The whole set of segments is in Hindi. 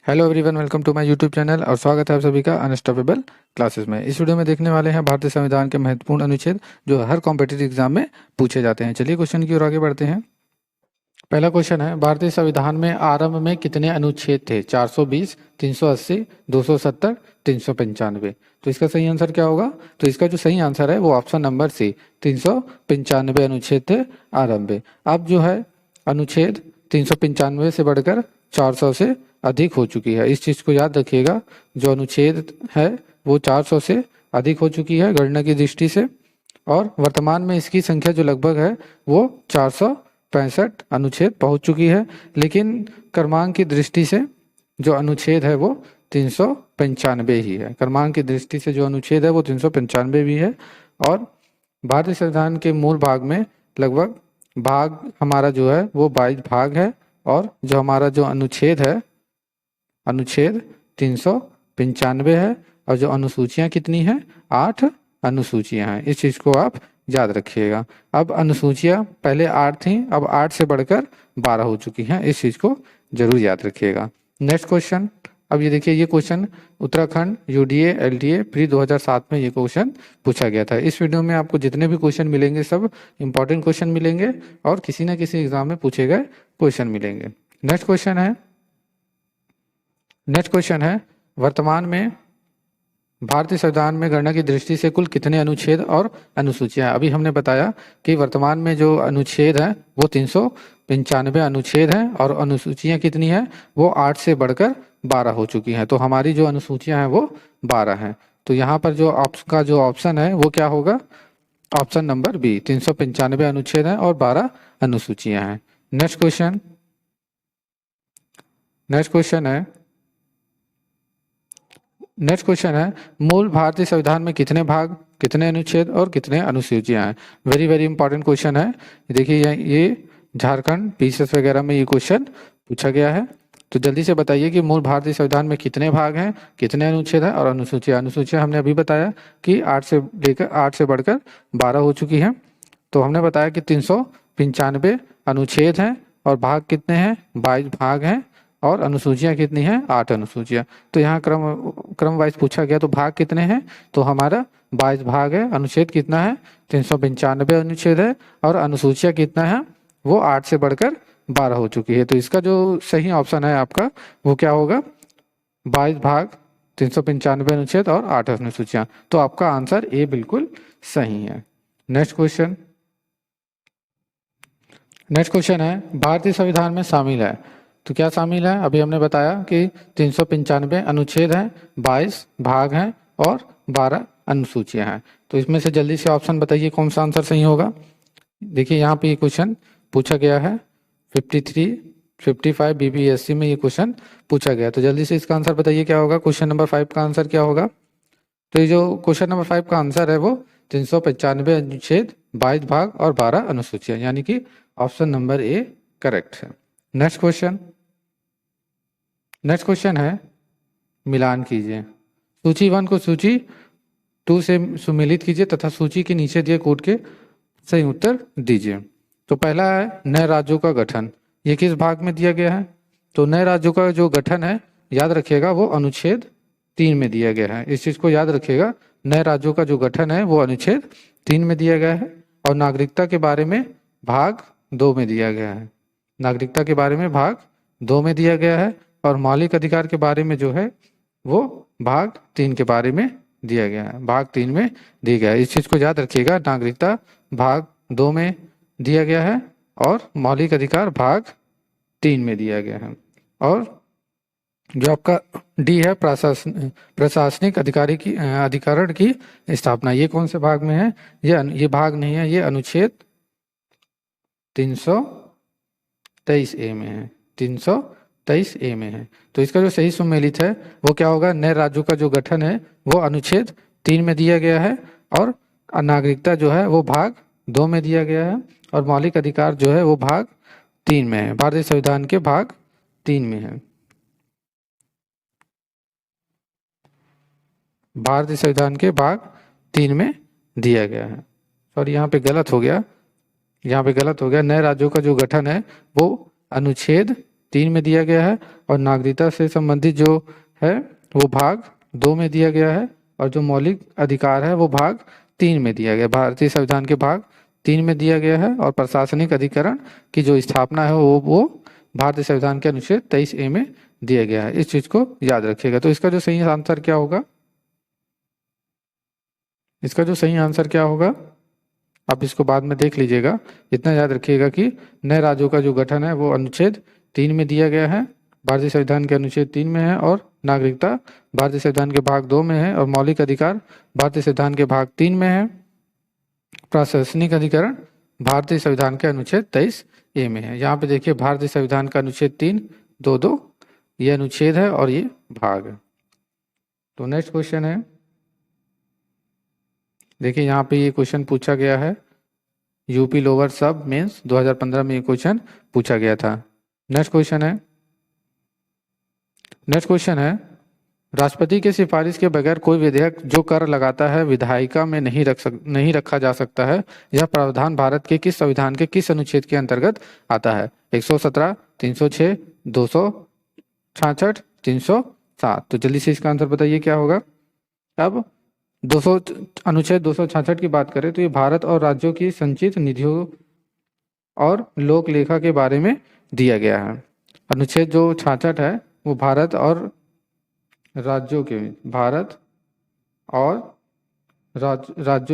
Hello everyone, welcome to my YouTube channel और स्वागत है आप सभी का अनस्टॉपेबल क्लासेस में। इस वीडियो में देखने वाले हैं भारतीय संविधान के महत्वपूर्ण अनुच्छेद जो हर कॉम्पिटिटिव एग्जाम में पूछे जाते हैं। चलिए क्वेश्चन की ओर आगे बढ़ते हैं। पहला क्वेश्चन है, भारतीय संविधान में आरंभ में कितने अनुच्छेद थे? 420, 380, 270, 395। तो इसका सही आंसर क्या होगा? तो इसका जो सही आंसर है वो ऑप्शन नंबर सी, 395 अनुच्छेद थे आरंभ में। अब जो है अनुच्छेद 395 से बढ़कर 400 से अधिक हो चुकी है। इस चीज़ को याद रखिएगा, जो अनुच्छेद है वो 400 से अधिक हो चुकी है गणना की दृष्टि से, और वर्तमान में इसकी संख्या जो लगभग है वो 465 अनुच्छेद पहुंच चुकी है। लेकिन क्रमांक की दृष्टि से जो अनुच्छेद है वो 395 ही है। क्रमांक की दृष्टि से जो अनुच्छेद है वो 395 भी है। और भारतीय संविधान के मूल भाग में लगभग भाग हमारा जो है वो 22 भाग है, और जो हमारा जो अनुच्छेद है, अनुच्छेद 395 है, और जो अनुसूचियां कितनी हैं? 8 अनुसूचियां हैं। इस चीज को आप याद रखिएगा। अब अनुसूचियां पहले 8 थी, अब 8 से बढ़कर 12 हो चुकी हैं। इस चीज को जरूर याद रखिएगा। Next question. अब ये देखिए, ये question Uttarakhand UDA LDA pre 2007 में ये क्वेश्चन पूछा गया था। इस वीडियो में आपको जितने भी क्वेश्चन मिलेंगे सब इंपॉर्टेंट क्वेश्चन मिलेंगे और किसी न किसी एग्जाम में पूछे गए क्वेश्चन मिलेंगे। नेक्स्ट क्वेश्चन है, वर्तमान में भारतीय संविधान में गणना की दृष्टि से कुल कितने अनुच्छेद और अनुसूचियां हैं? अभी हमने बताया कि वर्तमान में जो अनुच्छेद है वो 395 अनुच्छेद हैं, और अनुसूचियां कितनी है? वो 8 से बढ़कर 12 हो चुकी हैं। तो हमारी जो अनुसूचियां हैं वो 12 हैं। तो यहाँ पर जो ऑप्शन है वो क्या होगा? ऑप्शन नंबर बी, 395 अनुच्छेद हैं और 12 अनुसूचियां हैं। नेक्स्ट क्वेश्चन है, मूल भारतीय संविधान में कितने भाग, कितने अनुच्छेद और कितने अनुसूचियां हैं? वेरी वेरी इंपॉर्टेंट क्वेश्चन है। देखिए ये झारखंड पीसीएस वगैरह में ये क्वेश्चन पूछा गया है। तो जल्दी से बताइए कि मूल भारतीय संविधान में कितने भाग हैं, कितने अनुच्छेद हैं और अनुसूचियां हमने अभी बताया कि 8 से बढ़कर 12 हो चुकी हैं। तो हमने बताया कि 395 अनुच्छेद हैं और भाग कितने हैं? 22 भाग हैं, और अनुसूचियां कितनी हैं? 8 अनुसूचियां। तो यहाँ क्रम वाइज पूछा गया, तो भाग कितने हैं? तो हमारा 22 भाग है। अनुच्छेद कितना है? 395 अनुच्छेद है, और अनुसूचियां कितना है? वो 8 से बढ़कर 12 हो चुकी है। तो इसका जो सही ऑप्शन है आपका वो क्या होगा? 22 भाग, 395 अनुच्छेद और 8 अनुसूचियां। तो आपका आंसर ए बिल्कुल सही है। नेक्स्ट क्वेश्चन है, भारतीय संविधान में शामिल है। तो क्या शामिल है? अभी हमने बताया कि 395 अनुच्छेद हैं, 22 भाग हैं और 12 अनुसूचियां हैं। तो इसमें से जल्दी से ऑप्शन बताइए कौन सा आंसर सही होगा। देखिए यहाँ पे ये क्वेश्चन पूछा गया है, 53, 55 बीपीएससी में ये क्वेश्चन पूछा गया। तो जल्दी से इसका आंसर बताइए क्या होगा। क्वेश्चन नंबर 5 का आंसर क्या होगा? तो ये जो क्वेश्चन नंबर 5 का आंसर है वो 395 अनुच्छेद, 22 भाग और 12 अनुसूचियां, यानी कि ऑप्शन नंबर ए करेक्ट है। नेक्स्ट क्वेश्चन है, मिलान कीजिए। सूची 1 को सूची 2 से सुमेलित कीजिए तथा सूची के नीचे दिए कोड के सही उत्तर दीजिए। तो पहला है नए राज्यों का गठन। ये किस भाग में दिया गया है? तो नए राज्यों का जो गठन है, याद रखिएगा, वो अनुच्छेद 3 में दिया गया है। इस चीज को याद रखिएगा, नए राज्यों का जो गठन है वो अनुच्छेद 3 में दिया गया है। और नागरिकता के बारे में भाग 2 में दिया गया है। नागरिकता के बारे में भाग 2 में दिया गया है, और मौलिक अधिकार के बारे में जो है वो भाग 3 के बारे में दिया गया है। भाग 3 में दिया गया है। इस चीज को याद रखिएगा, नागरिकता भाग 2 में दिया गया है और मौलिक अधिकार भाग 3 में दिया गया है। और जो आपका डी है, प्रशासनिक अधिकारण की स्थापना, ये कौन से भाग में है? ये भाग नहीं है, ये अनुच्छेद 323 ए में है। 323 ए में है। तो इसका जो सही सुमेलित है वो क्या होगा? नए राज्यों का जो गठन है वो अनुच्छेद 3 में दिया गया है, और नागरिकता जो है वो भाग 2 में दिया गया है, और मौलिक अधिकार जो है वो भाग 3 में है। भारतीय संविधान के भाग 3 में है। भारतीय संविधान के भाग 3 में दिया गया है। सॉरी, यहाँ पे गलत हो गया। नए राज्यों का जो गठन है वो अनुच्छेद 3 में दिया गया है और नागरिकता से संबंधित जो है वो भाग 2 में दिया गया है और जो मौलिक अधिकार है वो भाग 3 में दिया गया है। भारतीय संविधान के भाग 3 में दिया गया है और प्रशासनिक अधिकरण की जो स्थापना है वो भारतीय संविधान के अनुच्छेद 23A में दिया गया है। इस चीज को याद रखिएगा। तो इसका जो सही आंसर क्या होगा, इसका जो सही आंसर क्या होगा आप इसको बाद में देख लीजिएगा। इतना याद रखिएगा कि नए राज्यों का जो गठन है वो अनुच्छेद 3 में दिया गया है, भारतीय संविधान के अनुच्छेद 3 में है, और नागरिकता भारतीय संविधान के भाग 2 में है, और मौलिक अधिकार भारतीय संविधान के भाग 3 में है। प्रशासनिक अधिकरण भारतीय संविधान के अनुच्छेद 23A में है। यहाँ पे देखिए भारतीय संविधान का अनुच्छेद 3, 2 ये अनुच्छेद है और ये भाग है। तो नेक्स्ट क्वेश्चन है, देखिए यहाँ पे ये क्वेश्चन पूछा गया है, यूपी लोअर सब मेंस 2015 में ये क्वेश्चन पूछा गया था। नेक्स्ट क्वेश्चन है राष्ट्रपति के सिफारिश के बगैर कोई विधेयक जो कर लगाता है विधायिका में नहीं रखा जा सकता है, यह प्रावधान भारत के किस संविधान के किस अनुच्छेद के अंतर्गत आता है? 117, 306, 266, 307। तो जल्दी से इसका आंसर बताइए क्या होगा। अब अनुच्छेद 266 की बात करें तो ये भारत और राज्यों की संचित निधियों और लोक लेखा के बारे में दिया गया है। अनुच्छेद जो 66 है वो भारत और राज्यों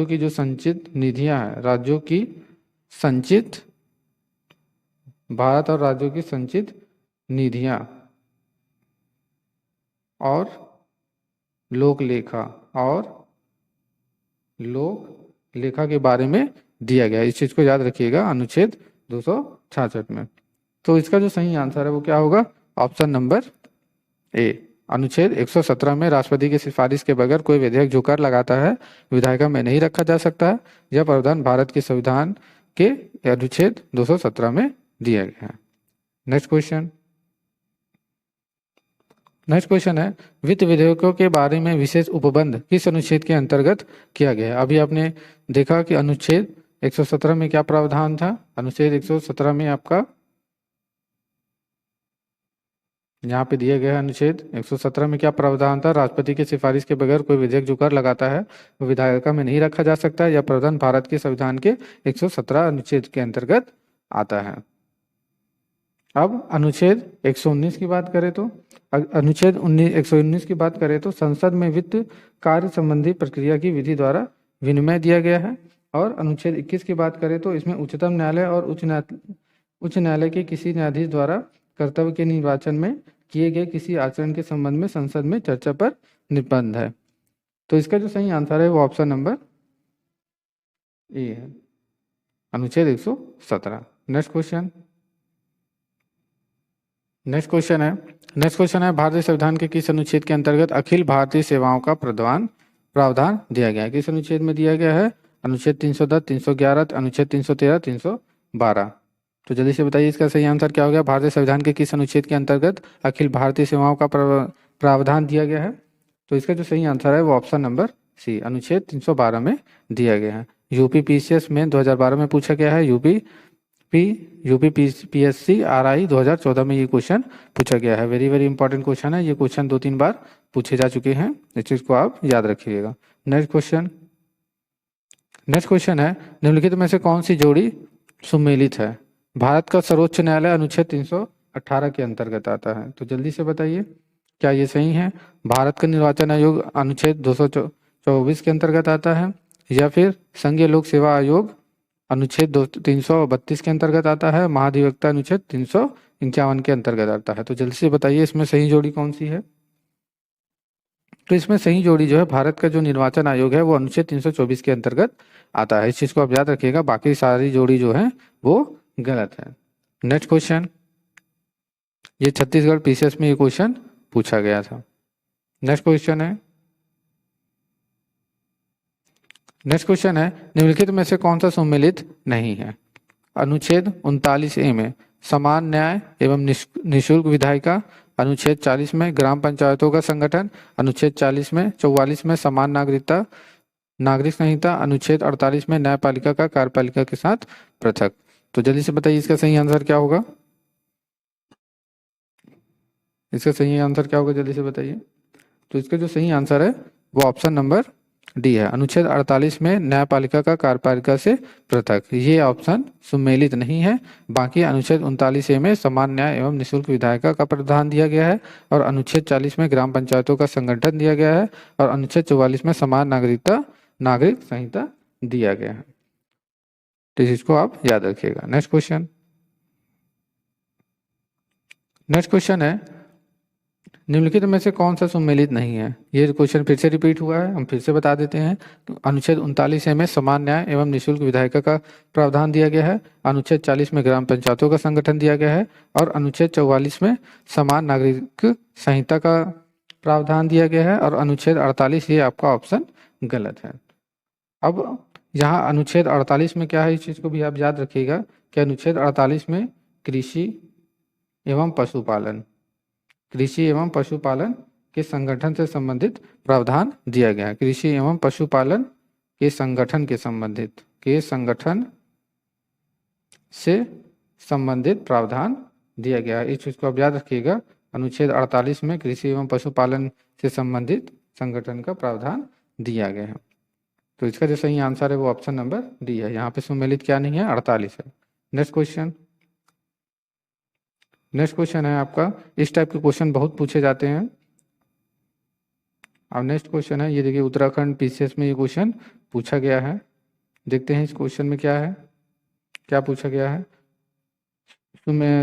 की जो संचित निधियां हैं, भारत और राज्यों की संचित निधियां और लोक लेखा के बारे में दिया गया। इस चीज को याद रखिएगा अनुच्छेद 266 में। तो इसका जो सही आंसर है वो क्या होगा? ऑप्शन नंबर ए, अनुच्छेद 117 में राष्ट्रपति की सिफारिश के बगैर कोई विधेयक जो कर लगाता है विधायिका में नहीं रखा जा सकता है, यह प्रावधान भारत के संविधान के अनुच्छेद 217 में दिया गया है। नेक्स्ट क्वेश्चन है वित्त विधेयकों के बारे में विशेष उपबंध किस अनुच्छेद के अंतर्गत किया गया है? अभी आपने देखा कि अनुच्छेद 117 में क्या प्रावधान था। अनुच्छेद 117 में आपका यहाँ पे दिया गया है, अनुच्छेद 117 में क्या प्रावधान था? राष्ट्रपति की सिफारिश के बगैर कोई विधेयक जो कर लगाता है वो विधायिका में नहीं रखा जा सकता। यह प्रावधान भारत के संविधान के 117 अनुच्छेद के अंतर्गत आता है। अब अनुच्छेद 119 की बात करें तो अनुच्छेद 119 की बात करें तो संसद में वित्त कार्य संबंधी प्रक्रिया की विधि द्वारा विनिमय दिया गया है। और अनुच्छेद 21 की बात करें तो इसमें उच्चतम न्यायालय और उच्च न्यायालय के किसी न्यायाधीश द्वारा कर्तव्य के निर्वाचन में किए गए किसी आचरण के संबंध में संसद में चर्चा पर निर्बंध है। तो इसका जो सही आंसर है वो ऑप्शन नंबर ए है, अनुच्छेद 117। नेक्स्ट क्वेश्चन है भारतीय संविधान के किस अनुच्छेद के अंतर्गत अखिल भारतीय सेवाओं का प्रावधान दिया गया है? किस अनुच्छेद में दिया गया है? अनुच्छेद 310, 311, अनुच्छेद 313, 312। तो जल्दी से बताइए इसका सही आंसर क्या हो गया। भारतीय संविधान के किस अनुच्छेद के अंतर्गत अखिल भारतीय सेवाओं का प्रावधान दिया गया है? तो इसका जो सही आंसर है वो ऑप्शन नंबर सी, अनुच्छेद 312 में दिया गया है। यूपी पीसीएस में 2012 में पूछा गया है, यूपी पीएससी आरआई 2014 में ये क्वेश्चन पूछा गया है। वेरी वेरी इंपॉर्टेंट क्वेश्चन है। ये क्वेश्चन 2-3 बार पूछे जा चुके हैं, इस चीज को आप याद रखिएगा। नेक्स्ट क्वेश्चन है निम्नलिखित में से कौन सी जोड़ी सुमेलित है? भारत का सर्वोच्च न्यायालय अनुच्छेद 318 के अंतर्गत आता है। तो जल्दी से बताइए क्या ये सही है? भारत का निर्वाचन आयोग अनुच्छेद 224 के अंतर्गत आता है, या फिर संघीय लोक सेवा आयोग अनुच्छेद 332 के अंतर्गत आता है, महाधिवक्ता अनुच्छेद 351 के अंतर्गत आता है? तो जल्दी से बताइए इसमें सही जोड़ी कौन सी है। तो इसमें सही जोड़ी जो है भारत का जो निर्वाचन आयोग है वो अनुच्छेद 324 के अंतर्गत आता है। इस चीज को आप याद रखिएगा, बाकी सारी जोड़ी जो है वो गलत है। नेक्स्ट क्वेश्चन, ये छत्तीसगढ़ पीसीएस में ये क्वेश्चन पूछा गया था। नेक्स्ट क्वेश्चन है निम्नलिखित में से कौन सा सम्मिलित नहीं है? अनुच्छेद 39A में समान न्याय एवं निःशुल्क विधायिका, अनुच्छेद 40 में ग्राम पंचायतों का संगठन, अनुच्छेद 44 में समान नागरिक संहिता, अनुच्छेद 48 में न्यायपालिका का कार्यपालिका के साथ पृथक। तो जल्दी से बताइए इसका सही आंसर क्या होगा। इसका सही आंसर क्या होगा, जल्दी से बताइए। तो इसका जो सही आंसर है वो ऑप्शन नंबर डी है। अनुच्छेद 48 में न्यायपालिका का कार्यपालिका से पृथक, ये ऑप्शन सुमेलित नहीं है। बाकी अनुच्छेद 39 में समान न्याय एवं निःशुल्क विधायिका का प्रावधान दिया गया है, और अनुच्छेद 40 में ग्राम पंचायतों का संगठन दिया गया है, और अनुच्छेद 44 में समान नागरिक संहिता दिया गया है। तो इस चीज को आप याद रखिएगा। नेक्स्ट क्वेश्चन है, निम्नलिखित में से कौन सा सुमेलित नहीं है। ये क्वेश्चन फिर से रिपीट हुआ है, हम फिर से बता देते हैं। अनुच्छेद 39 में समान न्याय एवं निःशुल्क विधायिका का प्रावधान दिया गया है, अनुच्छेद 40 में ग्राम पंचायतों का संगठन दिया गया है, और अनुच्छेद 44 में समान नागरिक संहिता का प्रावधान दिया गया है, और अनुच्छेद 48 ये आपका ऑप्शन गलत है। अब यहाँ अनुच्छेद 48 में क्या है, इस चीज को भी आप याद रखिएगा कि अनुच्छेद 48 में कृषि एवं पशुपालन के संगठन से संबंधित प्रावधान दिया गया है। कृषि एवं पशुपालन के संगठन से संबंधित प्रावधान दिया गया है। इस चीज को आप याद रखिएगा। अनुच्छेद 48 में कृषि एवं पशुपालन से संबंधित संगठन का प्रावधान दिया गया है। तो इसका जो सही आंसर है वो ऑप्शन नंबर डी है। यहाँ पे सुमेलित क्या नहीं है, 48 है। नेक्स्ट क्वेश्चन है आपका, इस टाइप के क्वेश्चन बहुत पूछे जाते हैं। अब नेक्स्ट क्वेश्चन है, ये देखिए उत्तराखंड पीसीएस में ये क्वेश्चन पूछा गया है। देखते हैं इस क्वेश्चन में क्या पूछा गया है।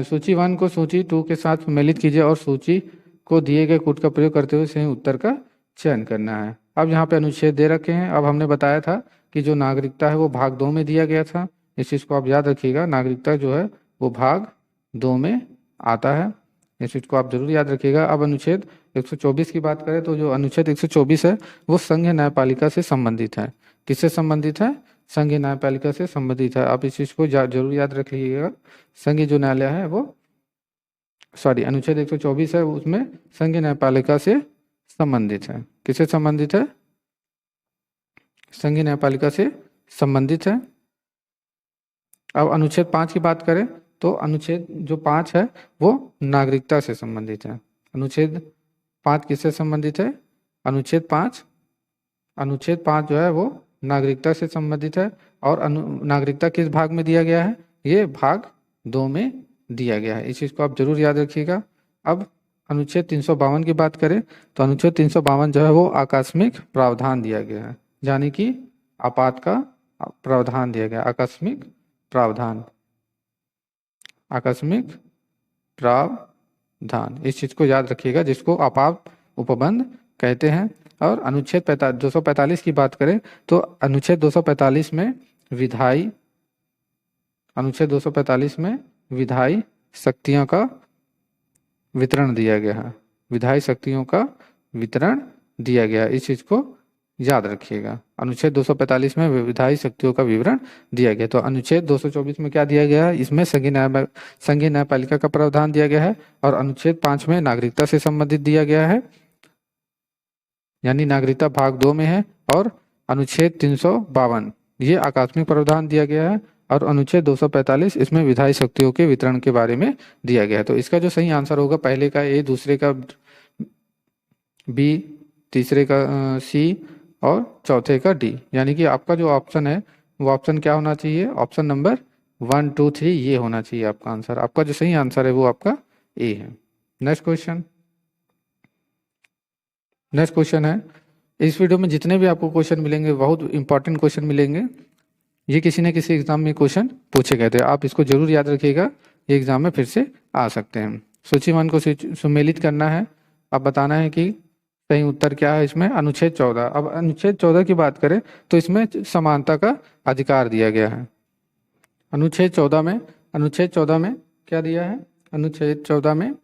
सूची 1 को सूची 2 के साथ सम्मिलित कीजिए और सूची को दिए गए कूट का प्रयोग करते हुए सही उत्तर का चयन करना है। अब यहाँ पे अनुच्छेद दे रखे हैं। अब हमने बताया था कि जो नागरिकता है वो भाग 2 में दिया गया था। इस चीज़ को आप याद रखिएगा, नागरिकता जो है वो भाग 2 में आता है। इस चीज़ को आप जरूर याद रखिएगा। अब अनुच्छेद 124 की बात करें तो जो अनुच्छेद 124 है वो संघीय न्यायपालिका से संबंधित है। किससे संबंधित है, संघीय न्यायपालिका से संबंधित है। आप इस चीज़ को जरूर याद रखिएगा। संघीय जो न्यायालय है वो अनुच्छेद 124 है उसमें संघीय न्यायपालिका से संबंधित है। किससे संबंधित है, संघीय न्यायपालिका से संबंधित है। अब अनुच्छेद 5 की बात करें तो अनुच्छेद जो 5 है वो नागरिकता से संबंधित है। अनुच्छेद 5 किससे संबंधित है, अनुच्छेद 5 जो है वो नागरिकता से संबंधित है। और नागरिकता किस भाग में दिया गया है, ये भाग 2 में दिया गया है। इस चीज़ को आप जरूर याद रखिएगा। अब अनुच्छेद 352 की बात करें तो अनुच्छेद 352 जो है वो आकस्मिक प्रावधान दिया गया है, यानी कि आपात का प्रावधान दिया गया। आकस्मिक प्रावधान, इस चीज को याद रखिएगा, जिसको आपात उपबंध कहते हैं। और अनुच्छेद 245 की बात करें तो अनुच्छेद 245 में विधायी शक्तियों का वितरण दिया गया है। विधायी शक्तियों का वितरण दिया गया, इस चीज को याद रखिएगा। अनुच्छेद 245 में विधायी शक्तियों का विवरण दिया गया। तो अनुच्छेद 224 में क्या दिया गया है, इसमें संघीय न्यायपालिका का प्रावधान दिया गया है। और अनुच्छेद 5 में नागरिकता से संबंधित दिया गया है, यानी नागरिकता भाग 2 में है। और अनुच्छेद 352 ये आकस्मिक प्रावधान दिया गया है। और अनुच्छेद 245 इसमें विधायी शक्तियों के वितरण के बारे में दिया गया है। तो इसका जो सही आंसर होगा, पहले का ए, दूसरे का बी, तीसरे का सी और चौथे का डी, यानी कि आपका जो ऑप्शन है वो ऑप्शन क्या होना चाहिए, ऑप्शन नंबर 1, 2, 3 ये होना चाहिए आपका आंसर। आपका जो सही आंसर है वो आपका ए है। नेक्स्ट क्वेश्चन है, इस वीडियो में जितने भी आपको क्वेश्चन मिलेंगे बहुत इंपॉर्टेंट क्वेश्चन मिलेंगे। ये किसी न किसी एग्जाम में क्वेश्चन पूछे गए थे, आप इसको जरूर याद रखिएगा, ये एग्जाम में फिर से आ सकते हैं। सूची 1 को सुमेलित करना है। अब बताना है कि सही उत्तर क्या है इसमें, अनुच्छेद 14। अब अनुच्छेद 14 की बात करें तो इसमें समानता का अधिकार दिया गया है। अनुच्छेद 14 में क्या दिया है, अनुच्छेद 14 में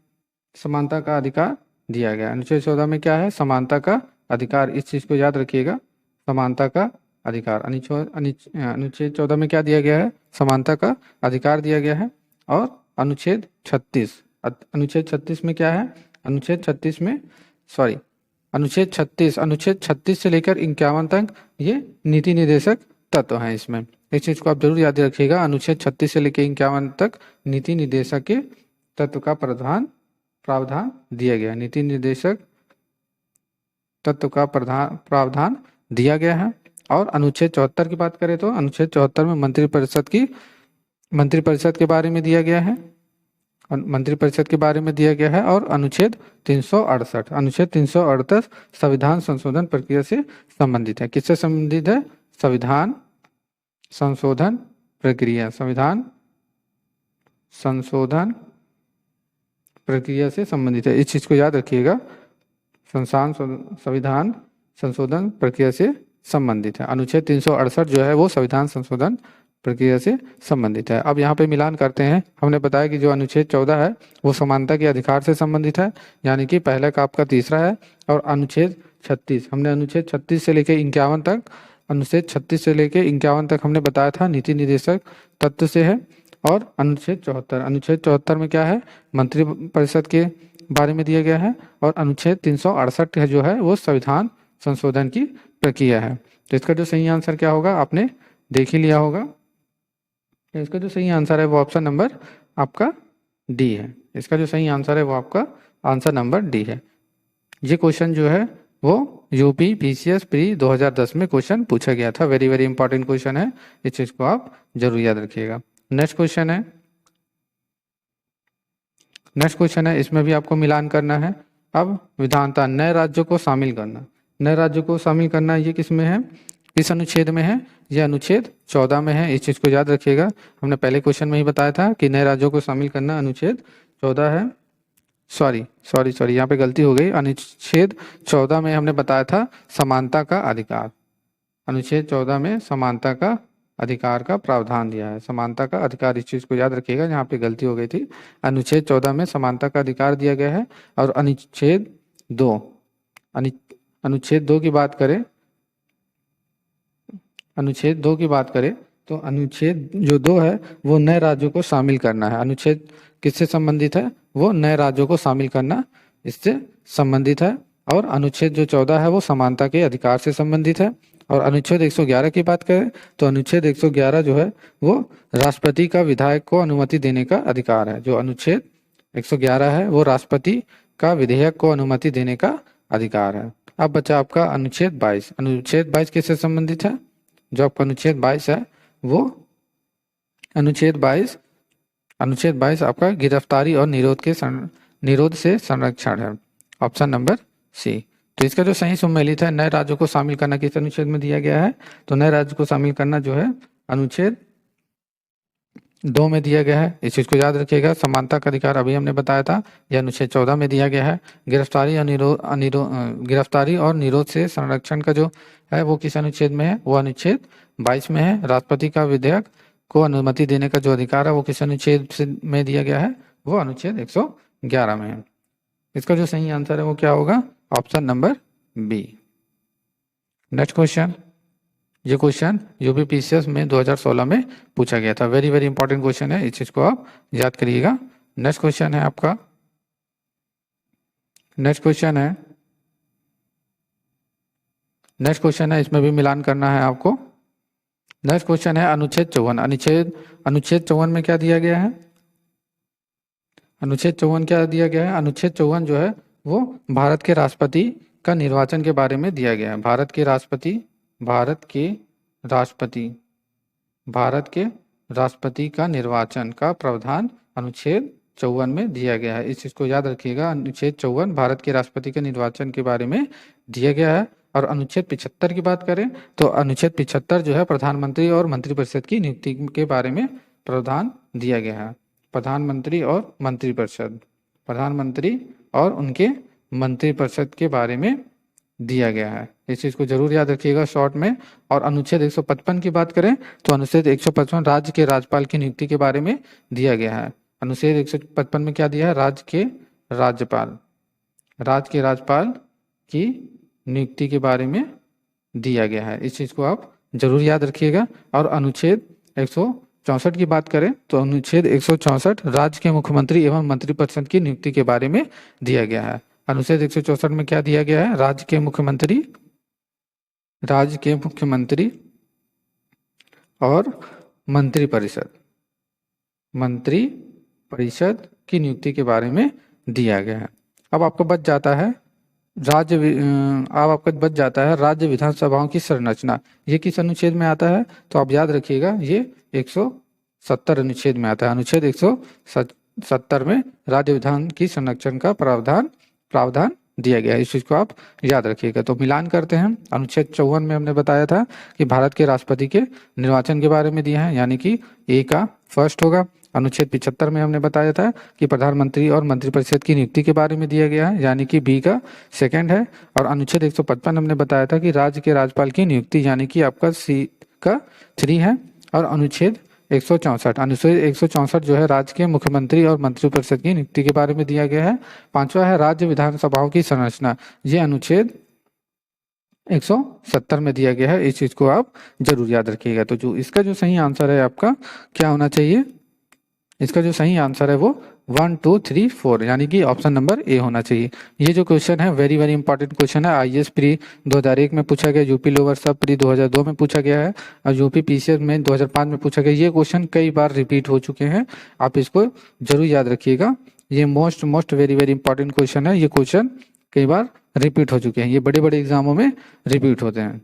समानता का अधिकार दिया गया। अनुच्छेद 14 में क्या है, समानता का अधिकार, इस चीज को याद रखिएगा, समानता का अधिकार। अनुच्छेद 14 में क्या दिया गया है, समानता का अधिकार दिया गया है। और अनुच्छेद 36 में क्या है, अनुच्छेद 36 से लेकर 51 तक ये नीति निर्देशक तत्व हैं। इसमें इस चीज को आप जरूर याद रखिएगा। अनुच्छेद 36 से लेकर 51 तक नीति निर्देशक के तत्व का प्रावधान प्रावधान दिया गया है। नीति निर्देशक तत्व का प्रावधान दिया गया है। और अनुच्छेद 74 की बात करें तो अनुच्छेद 74 में मंत्रिपरिषद के बारे में दिया गया है, मंत्रिपरिषद के बारे में दिया गया है। और अनुच्छेद 368 संविधान संशोधन प्रक्रिया से संबंधित है। किससे संबंधित है? संविधान संशोधन प्रक्रिया, संविधान संशोधन प्रक्रिया से संबंधित है। इस चीज को याद रखिएगा, संविधान संशोधन प्रक्रिया से संबंधित है। अनुच्छेद 368 जो है वो संविधान संशोधन प्रक्रिया से संबंधित है। अब यहाँ पे मिलान करते हैं। हमने बताया कि जो अनुच्छेद 14 है वो समानता के अधिकार से संबंधित है, यानी कि पहला का आपका तीसरा है। और अनुच्छेद 36, हमने अनुच्छेद 36 से लेकर 51 तक, अनुच्छेद 36 से लेकर 51 तक हमने बताया था नीति निर्देशक तत्व से है। और अनुच्छेद 74 में क्या है? मंत्रिपरिषद के बारे में दिया गया है। और अनुच्छेद 368 जो है वो संविधान संशोधन की प्रक्रिया है। तो इसका जो सही आंसर क्या होगा आपने देख ही लिया होगा। इसका जो सही आंसर है वो ऑप्शन नंबर आपका डी है। इसका जो सही आंसर है वो आपका आंसर नंबर डी है। ये क्वेश्चन जो है वो यूपी पीसीएस प्री 2010 में क्वेश्चन पूछा गया था। वेरी वेरी इंपॉर्टेंट क्वेश्चन है, इस चीज को आप जरूर याद रखिएगा। नेक्स्ट क्वेश्चन है, इसमें भी आपको मिलान करना है। अब विधानता, नए राज्यों को शामिल करना, नए राज्यों को शामिल करना, ये किस में है? किस अनुच्छेद में है? यह अनुच्छेद 14 में है। इस चीज को याद रखिएगा। हमने पहले क्वेश्चन में ही बताया था कि नए राज्यों को शामिल करना अनुच्छेद 14 है। सॉरी, यहाँ पे गलती हो गई। अनुच्छेद 14 में हमने बताया था समानता का अधिकार। अनुच्छेद 14 में समानता का अधिकार का प्रावधान दिया है, समानता का अधिकार। इस चीज को याद रखिएगा, यहाँ पे गलती हो गई थी। अनुच्छेद 14 में समानता का अधिकार दिया गया है। और अनुच्छेद 2 की बात करें, अनुच्छेद 2 की बात करें तो अनुच्छेद जो 2 है वो नए राज्यों को शामिल करना है। अनुच्छेद किससे संबंधित है? वो नए राज्यों को शामिल करना इससे संबंधित है। और अनुच्छेद जो 14 है वो समानता के अधिकार से संबंधित है। और अनुच्छेद 111 की बात करें तो अनुच्छेद 111 जो है वो राष्ट्रपति का विधायक को अनुमति देने का अधिकार है। जो अनुच्छेद 111 है वो राष्ट्रपति का विधेयक को अनुमति देने का अधिकार है। अब बचा आपका अनुच्छेद 22। अनुच्छेद 22 किससे संबंधित है? जो आपका अनुच्छेद 22 है वो अनुच्छेद 22 आपका गिरफ्तारी और निरोध से संरक्षण है। Option number C. तो इसका जो सही सम्मिलित है, नए राज्यों को शामिल करना किस अनुच्छेद में दिया गया है? तो नए राज्य को शामिल करना जो है अनुच्छेद 2 में दिया गया है। इस चीज को याद रखिएगा। समानता का अधिकार अभी हमने बताया था, यह अनुच्छेद 14 में दिया गया है। गिरफ्तारी और निरोध से संरक्षण का जो है वो किस अनुच्छेद में है? वो अनुच्छेद 22 में है। राष्ट्रपति का विधेयक को अनुमति देने का जो अधिकार है वो किस अनुच्छेद में दिया गया है? वो अनुच्छेद 111 में है। इसका जो सही आंसर है वो क्या होगा? Option number B. Next question, ये क्वेश्चन यूपी पीसीएस में 2016 में पूछा गया था। वेरी वेरी इंपॉर्टेंट क्वेश्चन है, इस चीज को आप याद करिएगा। नेक्स्ट क्वेश्चन है आपका, नेक्स्ट क्वेश्चन है, इसमें भी मिलान करना है आपको। नेक्स्ट क्वेश्चन है अनुच्छेद 54। अनुच्छेद 54 में क्या दिया गया है? अनुच्छेद 54 क्या दिया गया है? अनुच्छेद 54 जो है वो भारत के राष्ट्रपति का निर्वाचन के बारे में दिया गया है। भारत के राष्ट्रपति का निर्वाचन का प्रावधान अनुच्छेद 54 में दिया गया है। इस चीज को याद रखिएगा। अनुच्छेद 54 भारत के राष्ट्रपति के निर्वाचन के बारे में दिया गया है। और अनुच्छेद 75 की बात करें तो अनुच्छेद 75 जो है प्रधानमंत्री और मंत्रिपरिषद की नियुक्ति के बारे में प्रावधान दिया गया है। प्रधानमंत्री और उनके मंत्रिपरिषद के बारे में दिया गया है। इस चीज को जरूर याद रखिएगा शॉर्ट में। और अनुच्छेद 155 की बात करें तो अनुच्छेद 155 राज्य के राज्यपाल की नियुक्ति के बारे में दिया गया है। अनुच्छेद 155 में क्या दिया है? राज्य के राज्यपाल की नियुक्ति के बारे में दिया गया है। इस चीज को आप जरूर याद रखिएगा। और अनुच्छेद 164 की बात करें तो अनुच्छेद 164 राज्य के मुख्यमंत्री एवं मंत्रिपरिषद की नियुक्ति के बारे में दिया गया है। अनुच्छेद 164 में क्या दिया गया है? राज्य के मुख्यमंत्री और मंत्रिपरिषद की नियुक्ति के बारे में दिया गया है। अब आपको बच जाता है राज्य विधानसभाओं की संरचना। ये किस अनुच्छेद में आता है? तो आप याद रखिएगा, ये 170 अनुच्छेद में आता है। अनुच्छेद 170 में राज्य विधान की संरक्षण का प्रावधान दिया गया है। इस चीज को आप याद रखिएगा। तो मिलान करते हैं। अनुच्छेद 54 में हमने बताया था कि भारत के राष्ट्रपति के निर्वाचन के बारे में दिया है, यानी कि ए का फर्स्ट होगा। अनुच्छेद 75 में हमने बताया था कि प्रधानमंत्री और मंत्रिपरिषद की नियुक्ति के बारे में दिया गया है, यानी कि बी का सेकंड है। और अनुच्छेद 155 हमने बताया था कि राज्य के राज्यपाल की नियुक्ति, यानी कि आपका सी का 3 है। और अनुच्छेद 164 जो है राज्य के मुख्यमंत्री और मंत्रिपरिषद की नियुक्ति के बारे में दिया गया है। 5वां है राज्य विधानसभाओं की संरचना। ये अनुच्छेद 170 में दिया गया है। इस चीज को आप जरूर याद रखिएगा। तो जो इसका जो सही आंसर है आपका क्या होना चाहिए? इसका जो सही आंसर है वो 1, 2, 3, 4 यानी कि ऑप्शन नंबर ए होना चाहिए। ये जो क्वेश्चन है वेरी वेरी इंपॉर्टेंट क्वेश्चन है। आईएएस प्री 2001 में पूछा गया, यूपी लोअर सब प्री 2002 में पूछा गया है और यूपी पीसीएस में 2005 में पूछा गया। ये क्वेश्चन कई बार रिपीट हो चुके हैं, आप इसको जरूर याद रखिएगा। ये most very very important question है। ये क्वेश्चन कई बार रिपीट हो चुके हैं। ये बड़े बड़े एग्जामों में रिपीट होते हैं।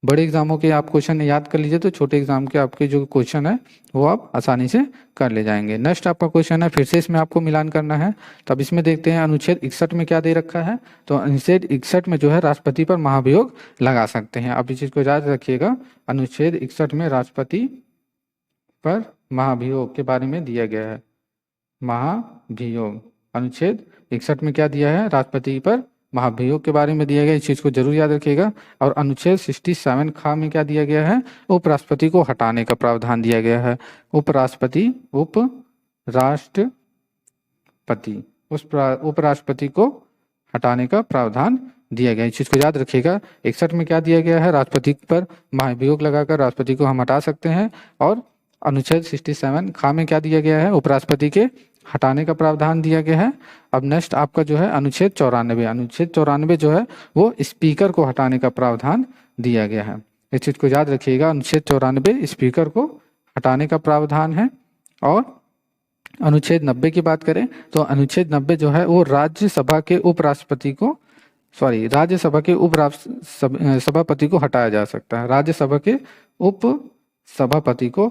बड़े एग्जामों के आप क्वेश्चन याद कर लीजिए, तो छोटे एग्जाम के आपके जो क्वेश्चन है वो आप आसानी से कर ले जाएंगे। नेक्स्ट आपका क्वेश्चन है, फिर से इसमें आपको मिलान करना है। तो अब इसमें देखते हैं अनुच्छेद 61 में क्या दे रखा है। तो अनुच्छेद 61 में जो है राष्ट्रपति पर महाभियोग लगा सकते हैं। आप इस चीज को याद रखिएगा। अनुच्छेद 61 में राष्ट्रपति पर महाभियोग के बारे में दिया गया है। महाभियोग अनुच्छेद 61 में क्या दिया है? राष्ट्रपति पर महाभियोग के बारे में दिया गया। इस चीज को जरूर याद रखिएगा। और अनुच्छेद 67 खा में क्या दिया गया है? उपराष्ट्रपति को हटाने का प्रावधान दिया गया है। उपराष्ट्रपति को हटाने का प्रावधान दिया गया। इस चीज को याद रखिएगा। 61 में क्या दिया गया है? राष्ट्रपति पर महाभियोग लगाकर राष्ट्रपति को हम हटा सकते हैं। और अनुच्छेद 67 खा में क्या दिया गया है? उपराष्ट्रपति के हटाने का प्रावधान दिया गया है। अब नेक्स्ट आपका जो है अनुच्छेद 94 जो है वो स्पीकर को हटाने का प्रावधान दिया गया है। इस चीज को याद रखिएगा। अनुच्छेद 94 स्पीकर को हटाने का प्रावधान है। और अनुच्छेद 90 की बात करें तो अनुच्छेद 90 जो है वो राज्यसभा के सभापति को हटाया जा सकता है। राज्यसभा के उप सभापति को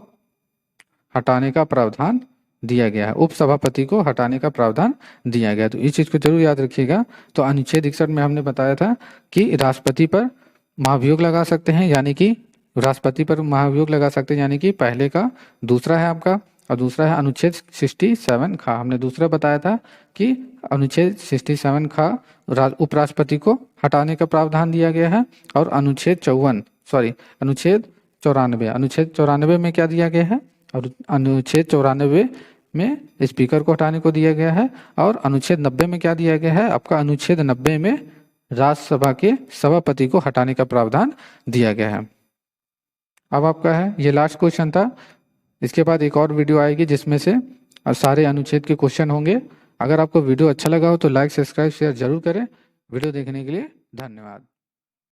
हटाने का प्रावधान दिया गया है। उपसभापति को हटाने का प्रावधान दिया गया। तो इस चीज को जरूर याद रखिएगा। तो अनुच्छेद 61 में हमने बताया था कि राष्ट्रपति पर महाभियोग लगा सकते हैं, यानी कि राष्ट्रपति पर महाभियोग लगा सकते हैं, यानी कि पहले का दूसरा है आपका। और दूसरा है अनुच्छेद 67 खा। हमने दूसरा बताया था कि अनुच्छेद 67 खा उपराष्ट्रपति को हटाने का प्रावधान दिया गया है। और अनुच्छेद 94 में क्या दिया गया है? और अनुच्छेद 94 में स्पीकर को हटाने को दिया गया है। और अनुच्छेद 90 में क्या दिया गया है? आपका अनुच्छेद 90 में राज्यसभा के सभापति को हटाने का प्रावधान दिया गया है। अब आपका है ये लास्ट क्वेश्चन था। इसके बाद एक और वीडियो आएगी जिसमें से सारे अनुच्छेद के क्वेश्चन होंगे। अगर आपको वीडियो अच्छा लगा हो तो लाइक, सब्सक्राइब, शेयर जरूर करें। वीडियो देखने के लिए धन्यवाद।